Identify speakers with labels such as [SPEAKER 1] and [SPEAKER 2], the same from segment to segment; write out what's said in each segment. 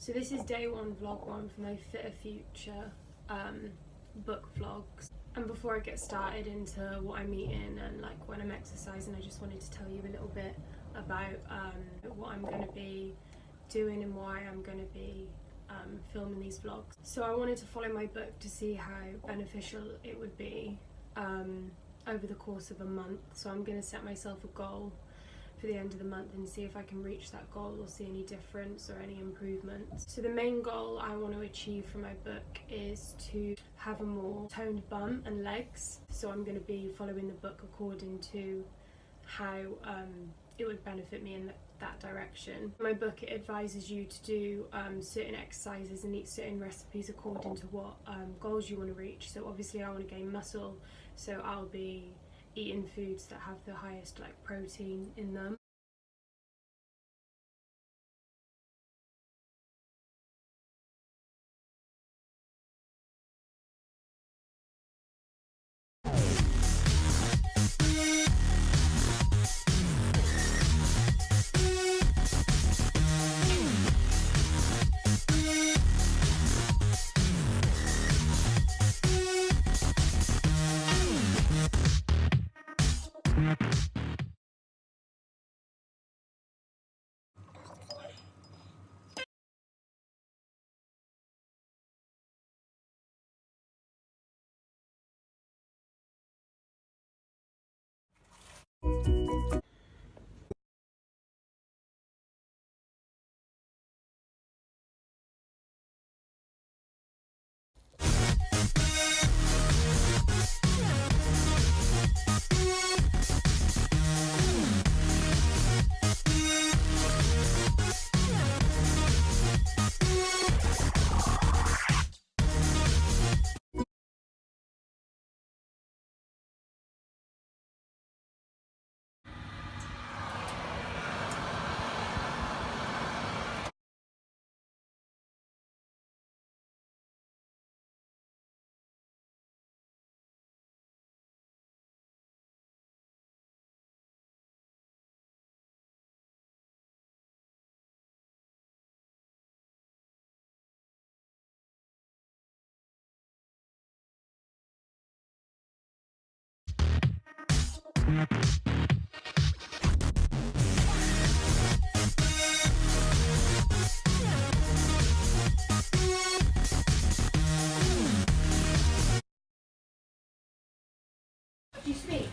[SPEAKER 1] So this is day one, vlog one for my Fitter Future book vlogs. And before I get started into what I'm eating and like when I'm exercising, I just wanted to tell you a little bit about what I'm going to be doing and why I'm going to be filming these vlogs. So I wanted to follow my book to see how beneficial it would be over the course of a month. So I'm going to set myself a goal for the end of the month and see if I can reach that goal or see any difference or any improvements. So the main goal I want to achieve from my book is to have a more toned bum and legs. So I'm going to be following the book according to how it would benefit me in that direction. My book, it advises you to do certain exercises and eat certain recipes according to what goals you want to reach. So obviously I want to gain muscle, so I'll be eating foods that have the highest like protein in them. Do you speak?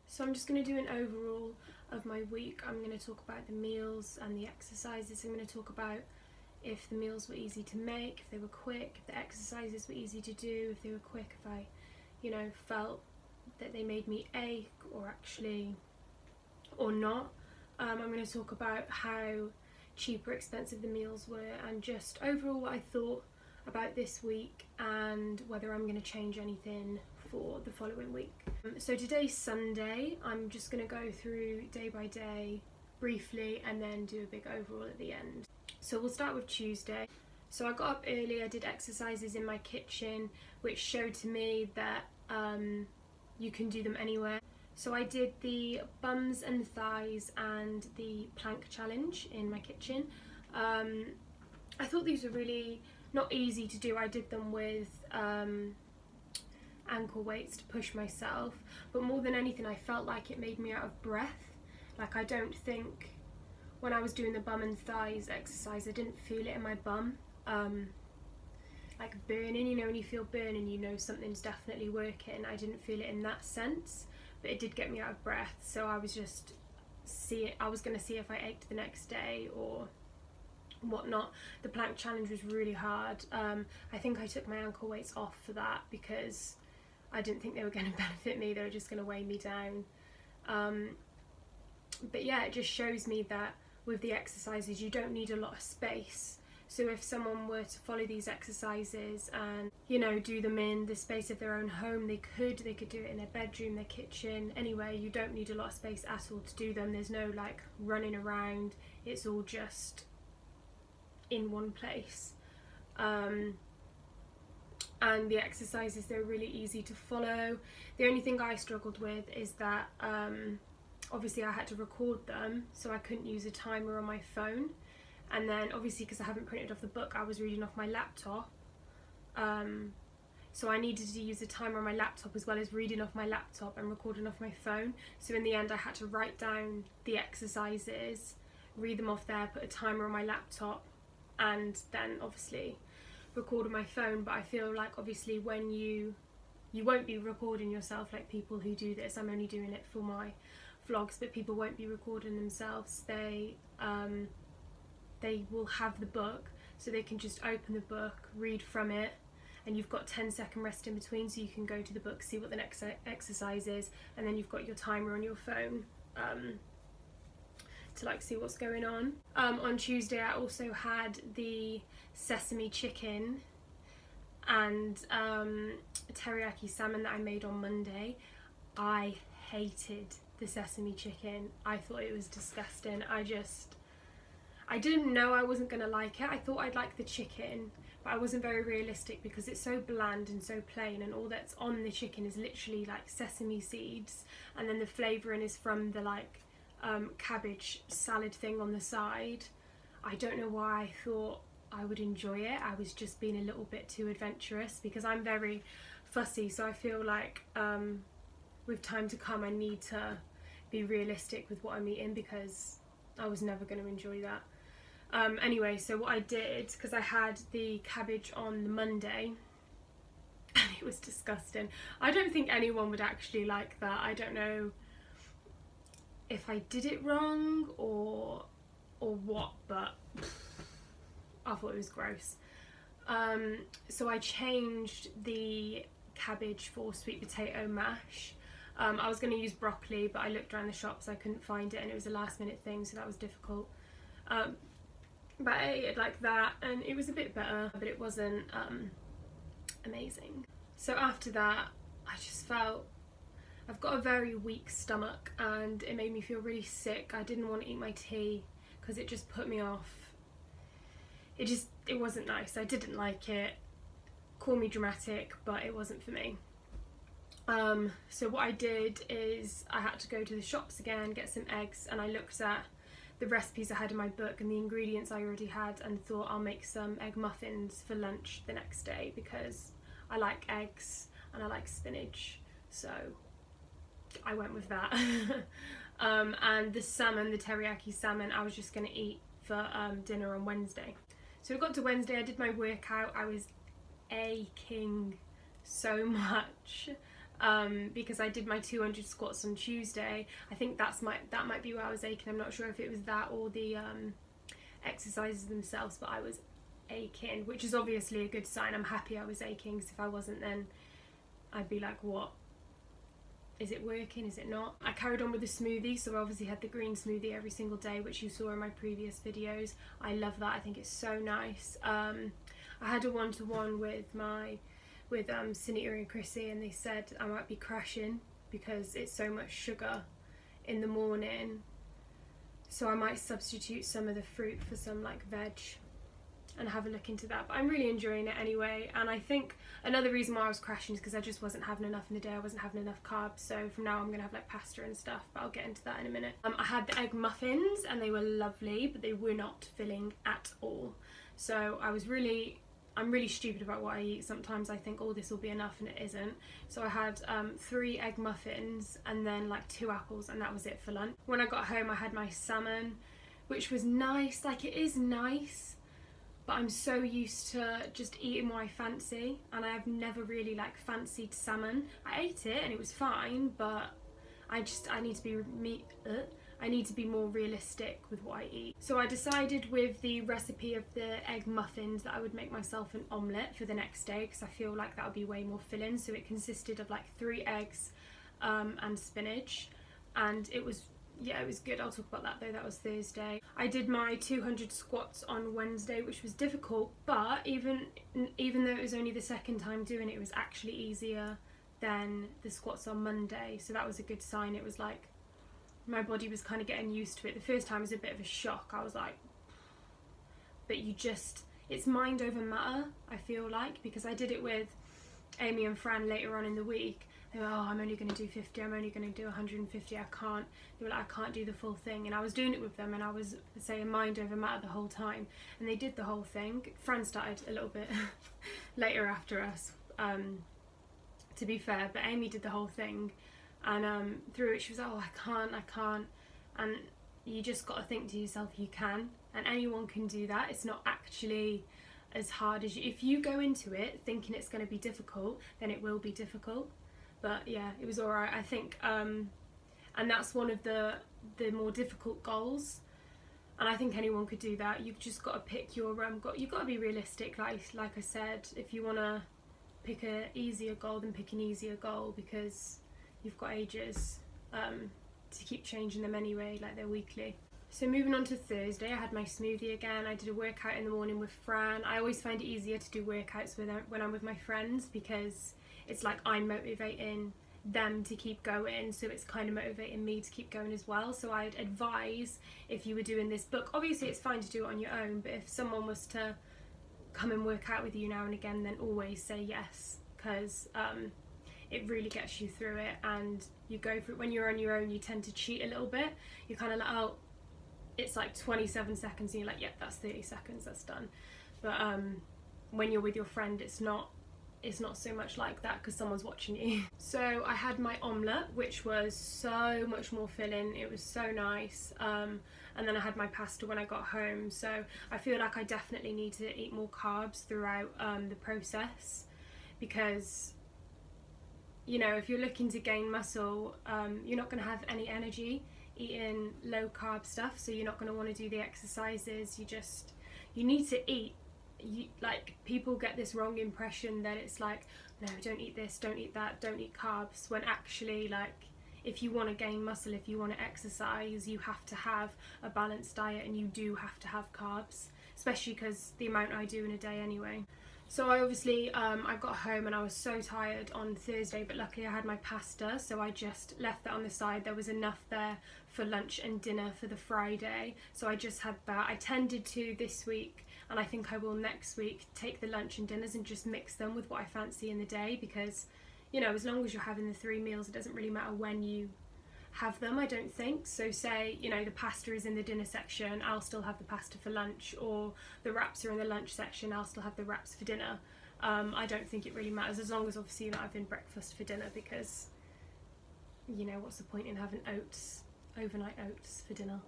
[SPEAKER 1] So I'm just going to do an overall of my week. I'm going to talk about the meals and the exercises. I'm going to talk about if the meals were easy to make, if they were quick, if the exercises were easy to do, if they were quick, if I, felt that they made me ache or not. I'm going to talk about how cheap or expensive the meals were and just overall what I thought about this week and whether I'm going to change anything for the following week. So today's Sunday. I'm just going to go through day by day briefly and then do a big overall at the end. So we'll start with Tuesday. So I got up early, I did exercises in my kitchen, which showed to me that you can do them anywhere. So I did the bums and thighs and the plank challenge in my kitchen. I thought these were really not easy to do. I did them with ankle weights to push myself, but more than anything I felt like it made me out of breath. Like, I don't think when I was doing the bum and thighs exercise I didn't feel it in my bum, like burning, you know, when you feel burning you know something's definitely working. I didn't feel it in that sense, but it did get me out of breath, so I was just going to see if I ached the next day or whatnot. The plank challenge was really hard. I think I took my ankle weights off for that because I didn't think they were going to benefit me, they were just going to weigh me down. But yeah, it just shows me that with the exercises you don't need a lot of space. So if someone were to follow these exercises and, you know, do them in the space of their own home, they could do it in their bedroom, their kitchen, anywhere. You don't need a lot of space at all to do them. There's no like running around, it's all just in one place. And the exercises, they're really easy to follow. The only thing I struggled with is that obviously I had to record them, so I couldn't use a timer on my phone. And then obviously because I haven't printed off the book, I was reading off my laptop, so I needed to use a timer on my laptop as well as reading off my laptop and recording off my phone. So in the end I had to write down the exercises, read them off there, put a timer on my laptop, and then obviously record on my phone. But I feel like obviously when you won't be recording yourself like people who do this. I'm only doing it for my vlogs, but people won't be recording themselves. They will have the book, so they can just open the book, read from it, and you've got 10-second rest in between, so you can go to the book, see what the next exercise is, and then you've got your timer on your phone to like see what's going on. On Tuesday I also had the sesame chicken and teriyaki salmon that I made on Monday. I hated the sesame chicken. I thought it was disgusting. I didn't know I wasn't going to like it. I thought I'd like the chicken, but I wasn't very realistic because it's so bland and so plain, and all that's on the chicken is literally like sesame seeds, and then the flavouring is from the like cabbage salad thing on the side. I don't know why I thought I would enjoy it. I was just being a little bit too adventurous because I'm very fussy, so I feel like with time to come I need to be realistic with what I'm eating because I was never going to enjoy that. Anyway, so what I did, because I had the cabbage on the Monday and it was disgusting. I don't think anyone would actually like that. I don't know if I did it wrong or what, but I thought it was gross. So I changed the cabbage for sweet potato mash. I was going to use broccoli, but I looked around the shops, I couldn't find it, and it was a last minute thing, so that was difficult. But I ate it like that and it was a bit better, but it wasn't amazing. So after that I just felt I've got a very weak stomach and it made me feel really sick. I didn't want to eat my tea because it just put me off. It wasn't nice. I didn't like it. Call me dramatic, but it wasn't for me. So what I did is I had to go to the shops again, get some eggs, and I looked at the recipes I had in my book and the ingredients I already had and thought I'll make some egg muffins for lunch the next day because I like eggs and I like spinach, so I went with that. And the salmon, the teriyaki salmon, I was just going to eat for dinner on Wednesday. So we got to Wednesday, I did my workout, I was aching so much. Because I did my 200 squats on Tuesday. I think that might be where I was aching. I'm not sure if it was that or the exercises themselves, but I was aching, which is obviously a good sign. I'm happy I was aching, because if I wasn't, then I'd be like, what? Is it working? Is it not? I carried on with the smoothie, so I obviously had the green smoothie every single day, which you saw in my previous videos. I love that. I think it's so nice. I had a one-to-one with Sunita and Chrissy, and they said I might be crashing because it's so much sugar in the morning, so I might substitute some of the fruit for some like veg and have a look into that. But I'm really enjoying it anyway, and I think another reason why I was crashing is because I just wasn't having enough in the day. I wasn't having enough carbs, so from now I'm gonna have like pasta and stuff, but I'll get into that in a minute. I had the egg muffins and they were lovely, but they were not filling at all. So I'm really stupid about what I eat. Sometimes I think, oh, this will be enough, and it isn't. So I had 3 egg muffins and then like 2 apples, and that was it for lunch. When I got home I had my salmon, which was nice. Like, it is nice, but I'm so used to just eating what I fancy, and I have never really like fancied salmon. I ate it and it was fine, but I need to be more realistic with what I eat. So I decided with the recipe of the egg muffins that I would make myself an omelette for the next day, because I feel like that would be way more filling. So it consisted of like 3 eggs and spinach, and it was good. I'll talk about that though. That was Thursday. I did my 200 squats on Wednesday, which was difficult, but even though it was only the second time doing it, it was actually easier than the squats on Monday. So that was a good sign. It was like my body was kind of getting used to it. The first time was a bit of a shock. I was like, but it's mind over matter, I feel like, because I did it with Amy and Fran later on in the week. They were, oh, I'm only going to do 50, I'm only going to do 150, I can't. They were like, I can't do the full thing. And I was doing it with them, and I was saying mind over matter the whole time. And they did the whole thing. Fran started a little bit later after us, to be fair, but Amy did the whole thing. And through it she was like, oh, I can't. And you just got to think to yourself, you can. And anyone can do that. It's not actually as hard as if you go into it thinking it's going to be difficult, then it will be difficult. But yeah, it was alright, I think. And that's one of the more difficult goals. And I think anyone could do that. You've just got to pick your you've got to be realistic. Like I said, if you want to pick an easier goal, then pick an easier goal, because you've got ages to keep changing them anyway, like they're weekly. So moving on to Thursday, I had my smoothie again. I did a workout in the morning with Fran. I always find it easier to do workouts when I'm with my friends, because it's like I'm motivating them to keep going, so it's kind of motivating me to keep going as well. So I'd advise, if you were doing this book, obviously it's fine to do it on your own, but if someone was to come and work out with you now and again, then always say yes, because it really gets you through it, and you go for it. When you're on your own, you tend to cheat a little bit. You're kind of like, oh, it's like 27 seconds, and you're like, yep, that's 30 seconds, that's done. But when you're with your friend, it's not so much like that, because someone's watching you. So I had my omelette, which was so much more filling. It was so nice. And then I had my pasta when I got home. So I feel like I definitely need to eat more carbs throughout the process, because, you know, if you're looking to gain muscle, you're not going to have any energy eating low carb stuff, so you're not going to want to do the exercises. You need to eat. People get this wrong impression that it's like, no, don't eat this, don't eat that, don't eat carbs, when actually, like, if you want to gain muscle, if you want to exercise, you have to have a balanced diet, and you do have to have carbs, especially because the amount I do in a day anyway. So I obviously, I got home and I was so tired on Thursday, but luckily I had my pasta, so I just left that on the side. There was enough there for lunch and dinner for the Friday, so I just had that. I tended to this week, and I think I will next week, take the lunch and dinners and just mix them with what I fancy in the day, because, you know, as long as you're having the 3 meals, it doesn't really matter when you have them, I don't think. So say, you know, the pasta is in the dinner section, I'll still have the pasta for lunch, or the wraps are in the lunch section, I'll still have the wraps for dinner. I don't think it really matters, as long as obviously you're not having breakfast for dinner, because, you know, what's the point in having overnight oats for dinner?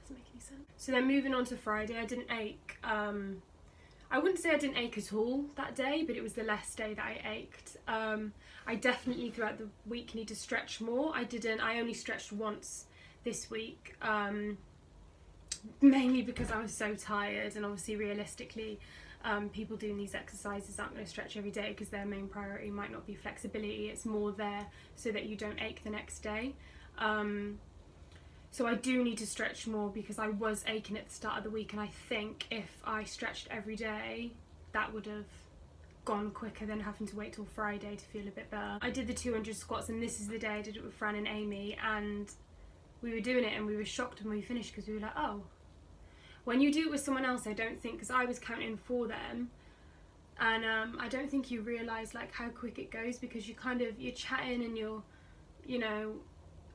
[SPEAKER 1] Doesn't make any sense. So then moving on to Friday, I didn't ache. I wouldn't say I didn't ache at all that day, but it was the less day that I ached. I definitely throughout the week need to stretch more. I only stretched once this week, mainly because I was so tired, and obviously realistically, people doing these exercises aren't going to stretch every day, because their main priority might not be flexibility, it's more there so that you don't ache the next day. So I do need to stretch more, because I was aching at the start of the week, and I think if I stretched every day, that would have gone quicker than having to wait till Friday to feel a bit better. I did the 200 squats, and this is the day I did it with Fran and Amy, and we were doing it and we were shocked when we finished, because we were like, oh, When you do it with someone else, I don't think, because I was counting for them, and I don't think you realise like how quick it goes, because you're chatting and you're, you know,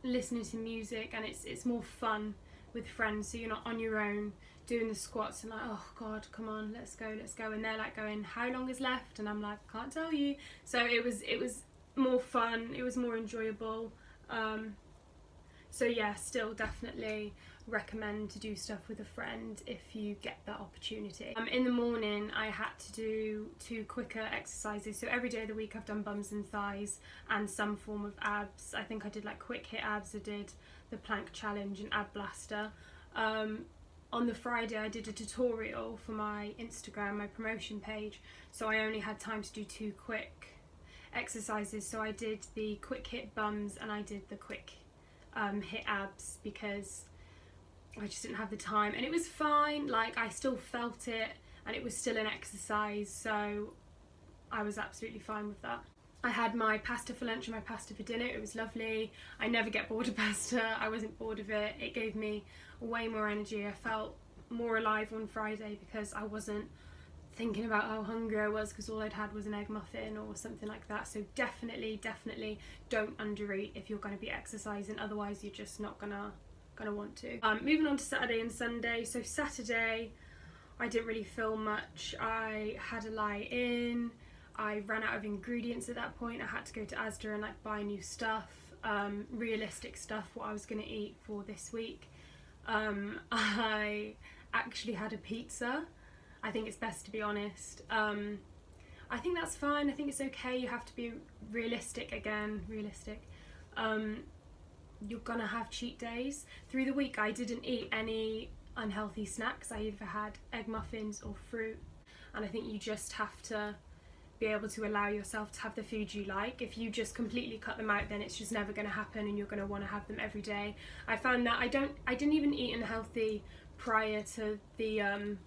[SPEAKER 1] listening to music, and it's more fun with friends, so you're not on your own doing the squats and like, oh god, come on, let's go, and they're like going, how long is left, and I'm like, can't tell you. So it was more fun, it was more enjoyable. So yeah, still definitely recommend to do stuff with a friend if you get that opportunity. In the morning I had to do 2 quicker exercises, so every day of the week I've done bums and thighs and some form of abs. I think I did like quick hit abs, I did the plank challenge and ab blaster. On the Friday I did a tutorial for my Instagram, my promotion page, so I only had time to do 2 quick exercises, so I did the quick hit bums and I did the quick hit abs, because I just didn't have the time, and it was fine, like I still felt it and it was still an exercise, so I was absolutely fine with that. I had my pasta for lunch and my pasta for dinner. It was lovely. I never get bored of pasta. I wasn't bored of it. It gave me way more energy. I felt more alive on Friday because I wasn't thinking about how hungry I was, because all I'd had was an egg muffin or something like that. So definitely don't undereat if you're going to be exercising, otherwise you're just not gonna want to. Moving on to Saturday and Sunday. So Saturday I didn't really film much. I had a lie in, I ran out of ingredients at that point. I had to go to Asda and like buy new stuff, realistic stuff, what I was going to eat for this week. I actually had a pizza. I think it's best to be honest. I think that's fine. I think it's okay. You have to be realistic again. You're gonna have cheat days. Through the week I didn't eat any unhealthy snacks. I either had egg muffins or fruit, and I think you just have to be able to allow yourself to have the food you like. If you just completely cut them out, then it's just never going to happen and you're going to want to have them every day. I found that I didn't even eat unhealthy prior to the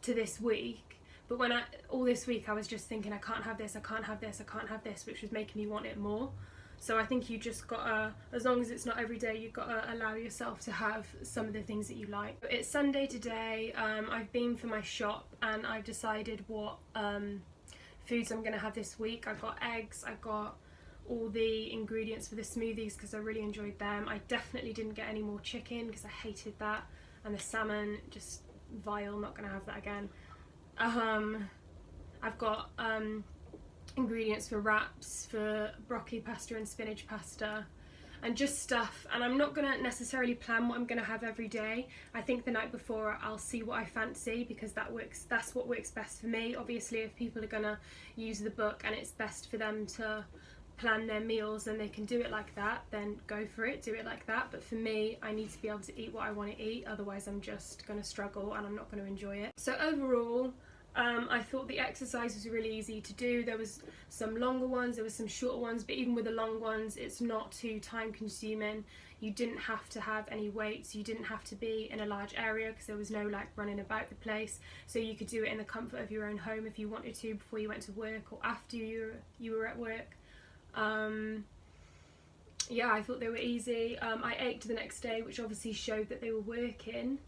[SPEAKER 1] to this week, but all this week I was just thinking I can't have this, which was making me want it more. So I think you just gotta, as long as it's not every day, you've gotta allow yourself to have some of the things that you like. It's Sunday today. I've been for my shop and I've decided what foods I'm gonna have this week. I got eggs, I got all the ingredients for the smoothies because I really enjoyed them. I definitely didn't get any more chicken because I hated that, and the salmon, just vile, not gonna have that again. I've got ingredients for wraps, for broccoli pasta and spinach pasta, and just stuff, and I'm not gonna necessarily plan what I'm gonna have every day. I think the night before I'll see what I fancy, because that's what works best for me. Obviously if people are gonna use the book and it's best for them to plan their meals and they can do it like that, then go for it, do it like that. But for me, I need to be able to eat what I want to eat, otherwise I'm just gonna struggle and I'm not going to enjoy it. So overall, I thought the exercise was really easy to do. There was some longer ones, there was some shorter ones, but even with the long ones it's not too time consuming. You didn't have to have any weights, you didn't have to be in a large area because there was no like running about the place, so you could do it in the comfort of your own home if you wanted to, before you went to work or after you were at work. Yeah, I thought they were easy. I ached the next day, which obviously showed that they were working.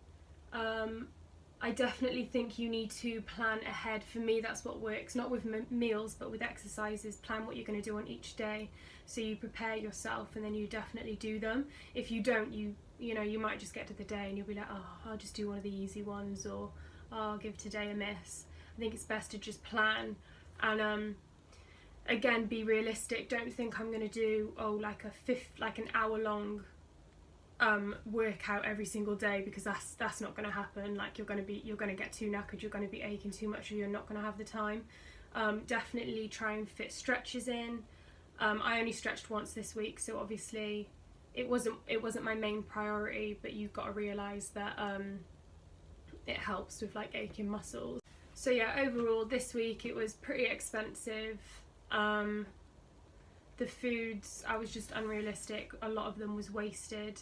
[SPEAKER 1] I definitely think you need to plan ahead. For me, that's what works, not with meals but with exercises. Plan what you're going to do on each day, so you prepare yourself and then you definitely do them. If you don't, you know, you might just get to the day and you'll be like, oh, I'll just do one of the easy ones, or oh, I'll give today a miss. I think it's best to just plan and again, be realistic. Don't think I'm going to do like an hour long workout every single day, because that's not going to happen. Like you're going to get too knackered, you're going to be aching too much, or you're not going to have the time. Definitely try and fit stretches in. I only stretched once this week, so obviously it wasn't my main priority, but you've got to realise that it helps with like aching muscles. So yeah, overall this week it was pretty expensive. The foods, I was just unrealistic. A lot of them was wasted.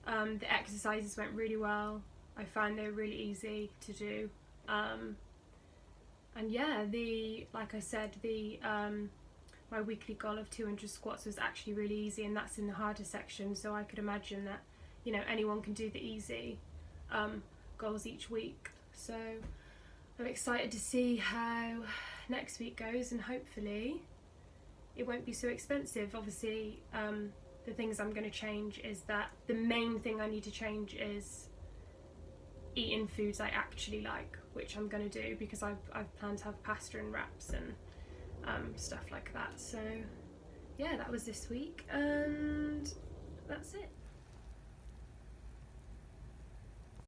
[SPEAKER 1] The exercises went really well. I found they were really easy to do. And yeah, like I said, my weekly goal of 200 squats was actually really easy, and that's in the harder section, so I could imagine that, you know, anyone can do the easy. goals each week. So I'm excited to see how next week goes, and hopefully it won't be so expensive. Obviously, the things I'm going to change is that the main thing I need to change is eating foods I actually like, which I'm going to do because I've planned to have pasta and wraps and stuff like that. So yeah, that was this week, and that's it.